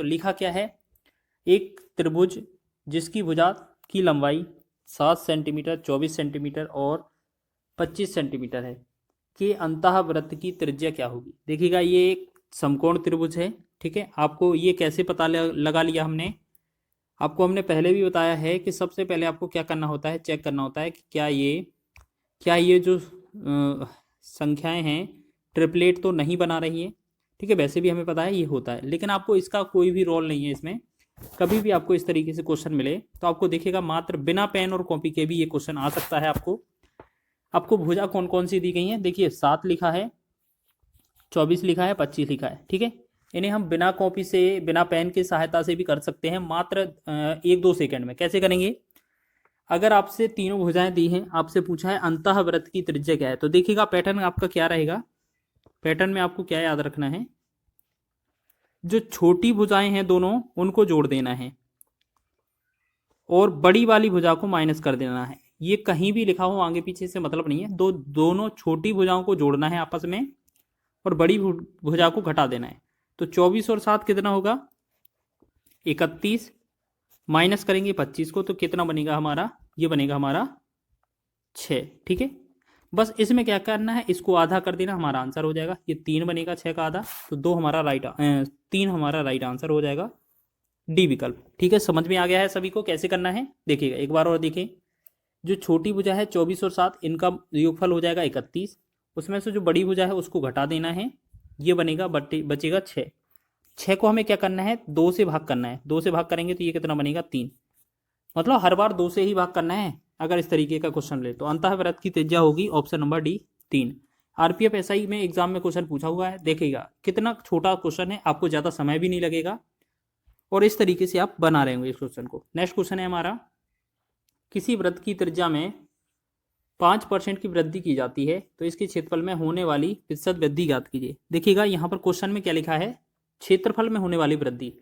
तो लिखा क्या है, एक त्रिभुज जिसकी भुजा की लंबाई 7 सेंटीमीटर, 24 सेंटीमीटर और 25 सेंटीमीटर है कि अंतःवृत्त की त्रिज्या क्या होगी। देखिएगा ये एक समकोण त्रिभुज है, ठीक है। आपको ये कैसे पता लगा लिया हमने, आपको हमने पहले भी बताया है कि सबसे पहले आपको क्या करना होता है, चेक करना होता है कि क्या ये जो संख्याएं हैं ट्रिपलेट तो नहीं बना रही है, ठीक है। वैसे भी हमें पता है ये होता है, लेकिन आपको इसका कोई भी रोल नहीं है इसमें। कभी भी आपको इस तरीके से क्वेश्चन मिले तो आपको देखिएगा मात्र बिना पेन और कॉपी के भी ये क्वेश्चन आ सकता है। आपको भुजा कौन कौन सी दी गई है, देखिए 7 लिखा है, 24 लिखा है, 25 लिखा है, ठीक है। इन्हें हम बिना कॉपी से, बिना पेन की सहायता से भी कर सकते हैं, मात्र 1-2 सेकंड में। कैसे करेंगे, अगर आपसे तीनों भुजाएं दी हैं, आपसे पूछा है अंतःवृत्त की त्रिज्या क्या है, तो देखिएगा पैटर्न आपका क्या रहेगा। पैटर्न में आपको क्या याद रखना है, जो छोटी भुजाएं हैं दोनों उनको जोड़ देना है और बड़ी वाली भुजा को माइनस कर देना है। ये कहीं भी लिखा हो आगे पीछे से मतलब नहीं है, दोनों छोटी भुजाओं को जोड़ना है आपस में और बड़ी भुजा को घटा देना है। तो 24 और 7 कितना होगा, 31, माइनस करेंगे 25 को तो कितना बनेगा हमारा, ये बनेगा हमारा 6, ठीक है। बस इसमें क्या करना है, इसको आधा कर देना, हमारा आंसर हो जाएगा। ये 3 बनेगा 6 का आधा, तो 3 हमारा राइट आंसर हो जाएगा, डी विकल्प, ठीक है। समझ में आ गया है सभी को कैसे करना है। देखिएगा एक बार और देखें, जो छोटी भुजा है 24 और 7 इनका योगफल हो जाएगा 31, उसमें से जो बड़ी भुजा है उसको घटा देना है, ये बनेगा बचेगा 6। 6 को हमें क्या करना है, 2 से भाग करना है। 2 से भाग करेंगे तो ये कितना बनेगा, 3। मतलब हर बार 2 से ही भाग करना है अगर इस तरीके का क्वेश्चन ले तो। अंतःवृत्त की त्रिज्या होगी option number D 3। RPF SI में एग्जाम में क्वेश्चन पूछा हुआ है, देखिएगा कितना छोटा क्वेश्चन है, आपको ज़्यादा समय भी नहीं लगेगा और इस तरीके से आप बना रहे होंगे इस क्वेश्चन को। नेक्स्ट क्वेश्चन है हमारा, किसी वृत्त की त्रिज्या में 5% की वृद्धि की जाती है तो इसके क्षेत्रफल में होने वाली प्रतिशत वृद्धि ज्ञात कीजिए। देखिएगा यहाँ पर क्वेश्चन में क्या लिखा है, क्षेत्रफल में होने वाली वृद्धि,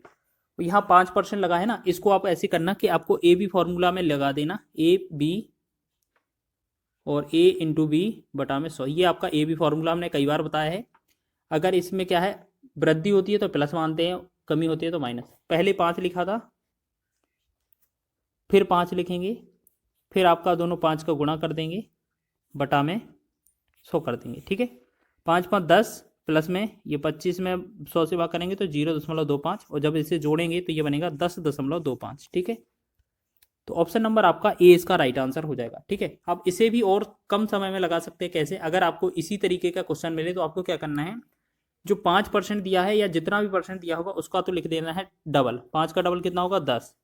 यहाँ 5% लगा है ना, इसको आप ऐसे करना कि आपको ए बी फॉर्मूला में लगा देना, ए बी और ए इंटू बी बटा में 100। ये आपका ए बी फॉर्मूला हमने कई बार बताया है। अगर इसमें क्या है, वृद्धि होती है तो प्लस मानते हैं, कमी होती है तो माइनस। पहले 5 लिखा था, फिर 5 लिखेंगे, फिर आपका दोनों 5 का गुणा कर देंगे, बटा में 100 कर देंगे, ठीक है। 5 5 10 प्लस में ये 25 में 100 से भाग करेंगे तो 0.25 और जब इसे जोड़ेंगे तो ये बनेगा 10.25, ठीक है। तो ऑप्शन नंबर आपका ए इसका राइट आंसर हो जाएगा, ठीक है। आप इसे भी और कम समय में लगा सकते हैं। कैसे, अगर आपको इसी तरीके का क्वेश्चन मिले तो आपको क्या करना है, जो 5% दिया है या जितना भी परसेंट दिया होगा उसका तो लिख देना है डबल। 5 का डबल कितना होगा, 10,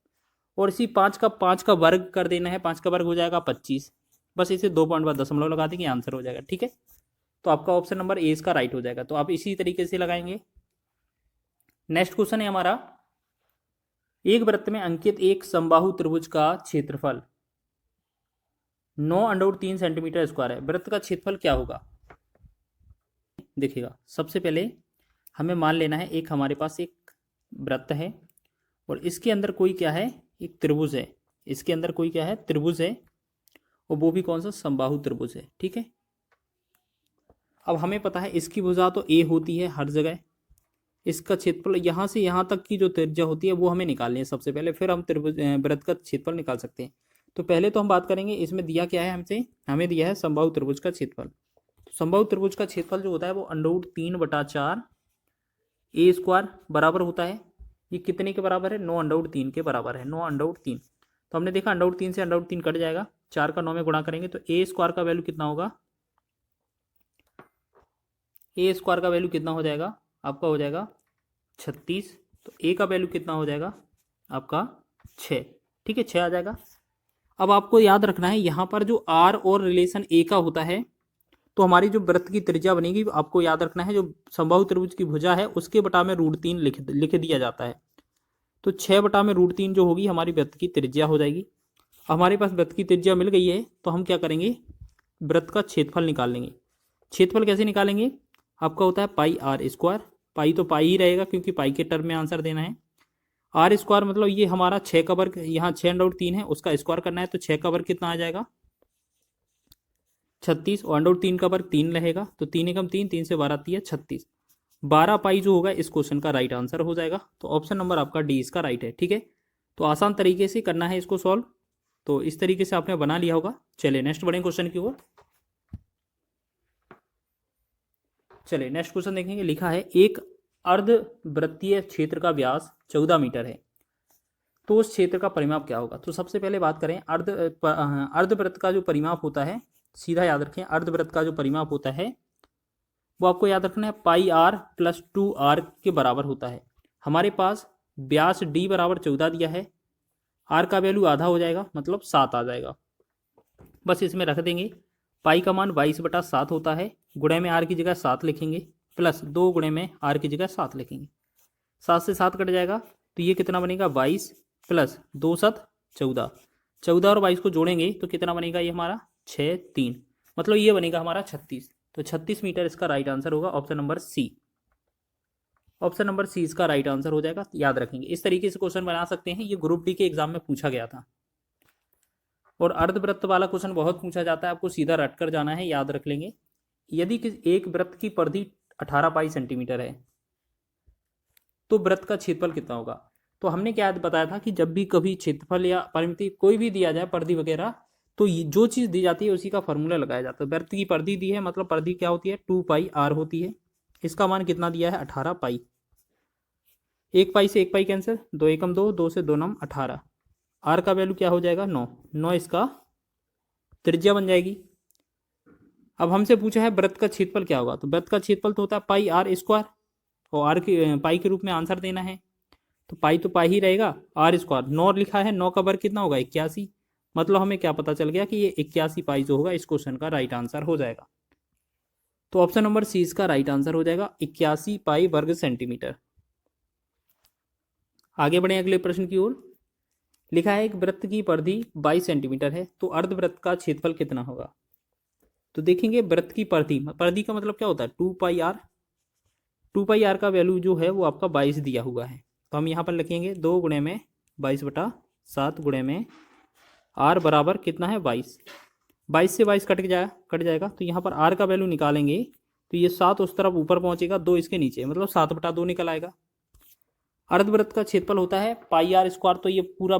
और इसी 5 का वर्ग कर देना है, 5 का वर्ग हो जाएगा 25। बस इसे 2 पॉइंट बाद दशमलव लगा देंगे, आंसर हो जाएगा, ठीक है। तो आपका ऑप्शन नंबर ए इसका राइट हो जाएगा। तो आप इसी तरीके से लगाएंगे। नेक्स्ट क्वेश्चन है हमारा, एक वृत्त में अंकित एक समबाहु त्रिभुज का क्षेत्रफल 9√3 सेंटीमीटर स्क्वायर है, वृत्त का क्षेत्रफल क्या होगा। देखिएगा सबसे पहले हमें मान लेना है, एक हमारे पास एक वृत्त है और इसके अंदर कोई क्या है, एक त्रिभुज है। इसके अंदर कोई क्या है, त्रिभुज है, और वो भी कौन सा, समबाहु त्रिभुज है, ठीक है। अब हमें पता है इसकी भुजा तो ए होती है हर जगह, इसका क्षेत्रफल यहाँ से यहाँ तक की जो त्रिज्या होती है वो हमें निकालनी है सबसे पहले, फिर हम त्रिभुज वृत्त का क्षेत्रफल निकाल सकते हैं। तो पहले तो हम बात करेंगे, इसमें दिया क्या है हमसे, हमें दिया है समबाहु त्रिभुज का क्षेत्रफल। तो समबाहु त्रिभुज का क्षेत्रफल जो होता है वो √3/4 ए स्क्वायर बराबर होता है, ये कितने के बराबर है, 9√3 के बराबर है, 9√3। तो हमने देखा √3 से √3 कट जाएगा, 4 का 9 में गुणा करेंगे तो ए स्क्वायर का वैल्यू कितना होगा, ए स्क्वायर का वैल्यू कितना हो जाएगा आपका, हो जाएगा 36। तो ए का वैल्यू कितना हो जाएगा आपका 6, ठीक है, 6 आ जाएगा। अब आपको याद रखना है यहाँ पर जो आर और रिलेशन ए का होता है, तो हमारी जो वृत्त की त्रिज्या बनेगी आपको याद रखना है, जो समबाहु त्रिभुज की भुजा है उसके बटा में √3 लिख दिया जाता है। तो 6 बटा में √3 जो होगी हमारी वृत्त की त्रिज्या हो जाएगी। हमारे पास वृत्त की त्रिज्या मिल गई है तो हम क्या करेंगे, वृत्त का क्षेत्रफल निकाल लेंगे। क्षेत्रफल कैसे निकालेंगे, आपका होता है पाई आर स्क्वायर, पाई तो पाई ही रहेगा क्योंकि पाई के टर्म में आंसर देना है। आर स्क्वायर मतलब ये हमारा 6 का वर्ग, यहाँ 6√3 है उसका स्क्वायर करना है, तो 6 का वर्ग कितना आ जाएगा 36, और √3 का वर्ग 3 रहेगा, तो 3 एकम 3, 3 से 12 3 36, 12 पाई जो होगा इस क्वेश्चन का राइट आंसर हो जाएगा। तो ऑप्शन नंबर आपका डी इसका राइट है। ठीक है, तो आसान तरीके से करना है इसको सॉल्व। तो इस तरीके से आपने बना लिया होगा। चलिए नेक्स्ट बढ़ें क्वेश्चन की ओर। चलिए नेक्स्ट क्वेश्चन देखेंगे। लिखा है एक अर्धवृत्तीय क्षेत्र का व्यास 14 मीटर है, तो उस क्षेत्र का परिमाप क्या होगा। तो सबसे पहले बात करें अर्धवृत्त का जो परिमाप होता है, सीधा याद रखें, अर्धवृत्त का जो परिमाप होता है वो आपको याद रखना है पाई आर प्लस 2r के बराबर होता है। हमारे पास व्यास d बराबर 14 दिया है, r का वैल्यू आधा हो जाएगा मतलब 7 आ जाएगा। बस इसमें रख देंगे, पाई का मान 22/7 होता है, गुणे में r की जगह 7 लिखेंगे, प्लस 2 गुणे में r की जगह 7 लिखेंगे। 7 से 7 कट जाएगा तो ये कितना बनेगा 22 प्लस 2 7 14। 14 और 22 को जोड़ेंगे तो कितना बनेगा ये हमारा 6 3, मतलब ये बनेगा हमारा 36। तो 36 मीटर इसका राइट आंसर होगा, option number C. Option number C इसका राइट आंसर हो जाएगा, याद रखेंगे। इस तरीके से क्वेश्चन बना सकते हैं, ये ग्रुप डी के एग्जाम में पूछा गया था। और अर्धवृत्त वाला क्वेश्चन बहुत पूछा जाता है, आपको सीधा रट कर जाना है, याद रख लेंगे। यदि एक वृत्त की परिधि 18 पाई सेंटीमीटर है तो वृत्त का क्षेत्रफल कितना होगा। तो हमने क्या बताया था कि जब भी कभी क्षेत्रफल या परिमिति कोई भी दिया जाए, परिधि वगैरह, तो जो चीज़ दी जाती है उसी का फॉर्मूला लगाया जाता है। वृत्त की परिधि दी है, मतलब परिधि क्या होती है 2 पाई r होती है। इसका मान कितना दिया है 18 पाई। 1 पाई से 1 पाई कैंसिल, 2 एकम 2, 2 से 2 नम 18। r का वैल्यू क्या हो जाएगा 9, 9 इसका त्रिज्या बन जाएगी। अब हमसे पूछा है वृत्त का क्षेत्रफल क्या होगा। तो वृत्त का क्षेत्रफल तो होता है पाई r स्क्वायर, और आर की पाई के रूप में आंसर देना है, तो पाई तो पाई ही रहेगा, आर स्क्वायर 9 लिखा है, 9 का वर्ग कितना होगा 81। मतलब हमें क्या पता चल गया कि ये 81 पाई जो होगा इस क्वेश्चन का राइट आंसर हो जाएगा। तो ऑप्शन नंबर सी इसका राइट आंसर हो जाएगा 81 पाई वर्ग सेंटीमीटर। आगे बढ़े अगले प्रश्न की ओर। लिखा है एक वृत्त की परिधि 22 सेंटीमीटर है, तो अर्धवृत्त का क्षेत्रफल कितना होगा। तो देखेंगे वृत्त की परिधि, परिधि का मतलब क्या होता है 2 पाई r। 2 पाई r का वैल्यू जो है वो आपका 22 दिया हुआ है, तो हम यहाँ पर लिखेंगे 2 गुणे में 22/7 गुणे में r बराबर कितना है 22। 22 से 22 कट जाएगा, तो यहाँ पर r का वैल्यू निकालेंगे तो ये 7 उस तरफ ऊपर पहुँचेगा, 2 इसके नीचे, मतलब 7/2 निकल आएगा। अर्धवृत्त का क्षेत्रफल होता है पाई r स्क्वायर, तो ये पूरा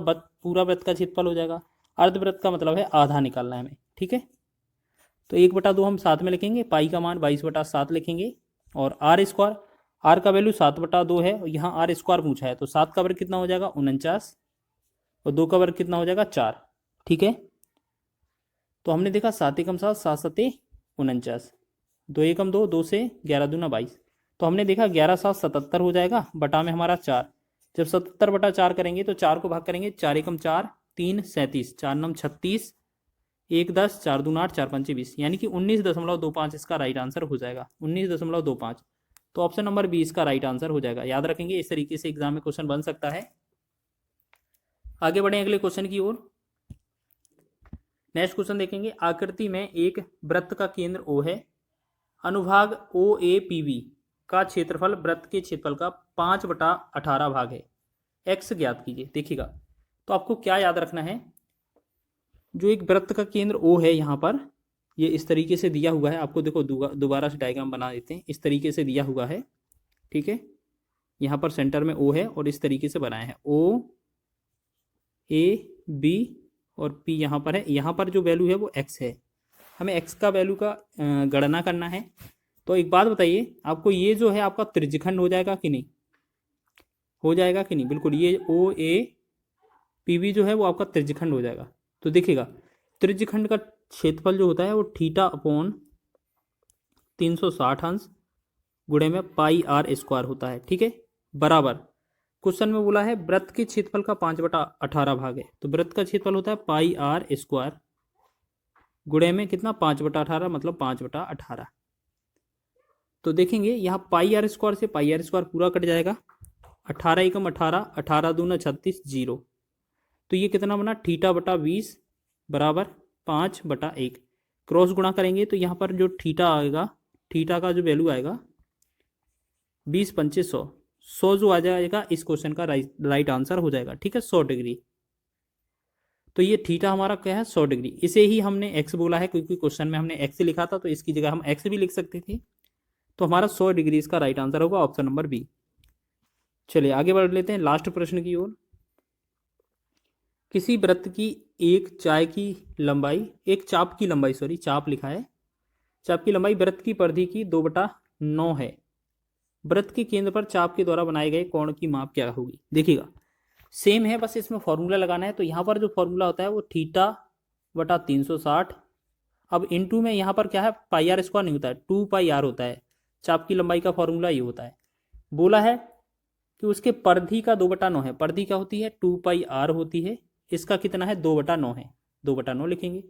वृत्त का क्षेत्रफल हो जाएगा। अर्धवृत्त का मतलब है आधा निकालना है हमें। ठीक है, तो 1/2 हम साथ में लिखेंगे, पाई का मान 22/7 लिखेंगे, और r स्क्वायर, r का वैल्यू 7/2 है, और यहाँ r स्क्वायर पूछा है, तो 7 का वर्ग कितना हो जाएगा 49, और 2 का वर्ग कितना हो जाएगा 4। ठीक है, तो हमने देखा 7 एकम 7, 7 7 49, 2 एकम 2, 2 से 11 दूना 22, तो हमने देखा 11 7 77 हो जाएगा, बटा में हमारा 4। जब 77/4 करेंगे तो 4 को भाग करेंगे, 4 एकम 4, 3 37, 4 नम 36, 1 10, 4 दूना 8, 4 पंचे 20, यानी कि 19.25 इसका राइट आंसर हो जाएगा, 19.25। तो ऑप्शन नंबर बी इसका राइट आंसर हो जाएगा, याद रखेंगे। इस तरीके से एग्जाम में क्वेश्चन बन सकता है। आगे बढ़े अगले क्वेश्चन की ओर। नेक्स्ट क्वेश्चन देखेंगे। आकृति में एक वृत्त का केंद्र O है, अनुभाग OAPB का क्षेत्रफल वृत्त के क्षेत्रफल का 5/18 भाग है, x ज्ञात कीजिए। देखिएगा, तो आपको क्या याद रखना है, जो एक वृत्त का केंद्र O है, यहाँ पर ये इस तरीके से दिया हुआ है। आपको देखो दोबारा से डायग्राम बना देते हैं, इस तरीके से दिया हुआ है। ठीक है, यहाँ पर सेंटर में O है और इस तरीके से बनाया है, O A B और P यहाँ पर है। यहाँ पर जो वैल्यू है वो x है, हमें x का वैल्यू का गणना करना है। तो एक बात बताइए, आपको ये जो है आपका त्रिज्यखंड हो जाएगा कि नहीं, हो जाएगा कि नहीं। बिल्कुल, ये OAPB जो है वो आपका त्रिज्यखंड हो जाएगा। तो देखिएगा, त्रिज्यखंड का क्षेत्रफल जो होता है वो θ/360 गुणे में पाई r स्क्वायर होता है। ठीक है, बराबर क्वेश्चन में बोला है वृत्त के क्षेत्रफल का 5/18 भाग है, तो वृत्त का क्षेत्रफल होता है पाई r स्क्वायर गुणे में कितना 5/18, मतलब 5/18। तो देखेंगे यहाँ पाई r स्क्वायर से पाई r स्क्वायर पूरा कट जाएगा, 18 एकम 18, 18 दूना 36, 0। तो ये कितना बना θ/20 बराबर 5/1। क्रॉस गुणा करेंगे तो यहाँ पर जो थीटा आएगा, थीटा का जो वैल्यू आएगा 20 पंचे 100, 100 जो आ जाएगा इस क्वेश्चन का राइट आंसर हो जाएगा। ठीक है, 100 डिग्री। तो ये थीटा हमारा क्या है 100 डिग्री। इसे ही हमने x बोला है क्योंकि क्वेश्चन में हमने x लिखा था, तो इसकी जगह हम x भी लिख सकते थे। तो हमारा 100 डिग्री इसका राइट आंसर होगा ऑप्शन नंबर बी। चलिए आगे बढ़ लेते हैं लास्ट प्रश्न की ओर। किसी वृत्त की एक चाय की लंबाई, एक चाप की लंबाई, सॉरी चाप लिखा है, चाप की लंबाई वृत्त की परिधि की 2/9 है। वृत्त के केंद्र पर चाप के द्वारा बनाए गए कोण की माप क्या होगी। देखिएगा सेम है, बस इसमें फॉर्मूला लगाना है। तो यहाँ पर जो फॉर्मूला होता है वो θ/360। अब इनटू में यहाँ पर क्या है, पाई आर स्क्वायर नहीं होता है, 2πr होता है। चाप की लंबाई का फॉर्मूला ये होता है। बोला है कि उसके परिधि का 2/9 है। परिधि क्या होती है, 2πr होती है। इसका कितना है, 2/9 है, 2/9 लिखेंगे।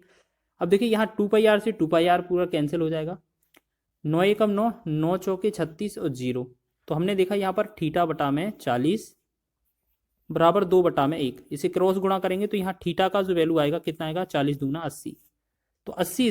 अब देखिए यहाँ 2πr से 2πr पूरा कैंसिल हो जाएगा। 9 एकम 9, 9 चौके 36 और 0। तो हमने देखा यहाँ पर θ/40 बराबर 2/1। इसे क्रॉस गुणा करेंगे तो यहाँ थीटा का जो वैल्यू आएगा कितना आएगा, 40 दूना 80। तो 80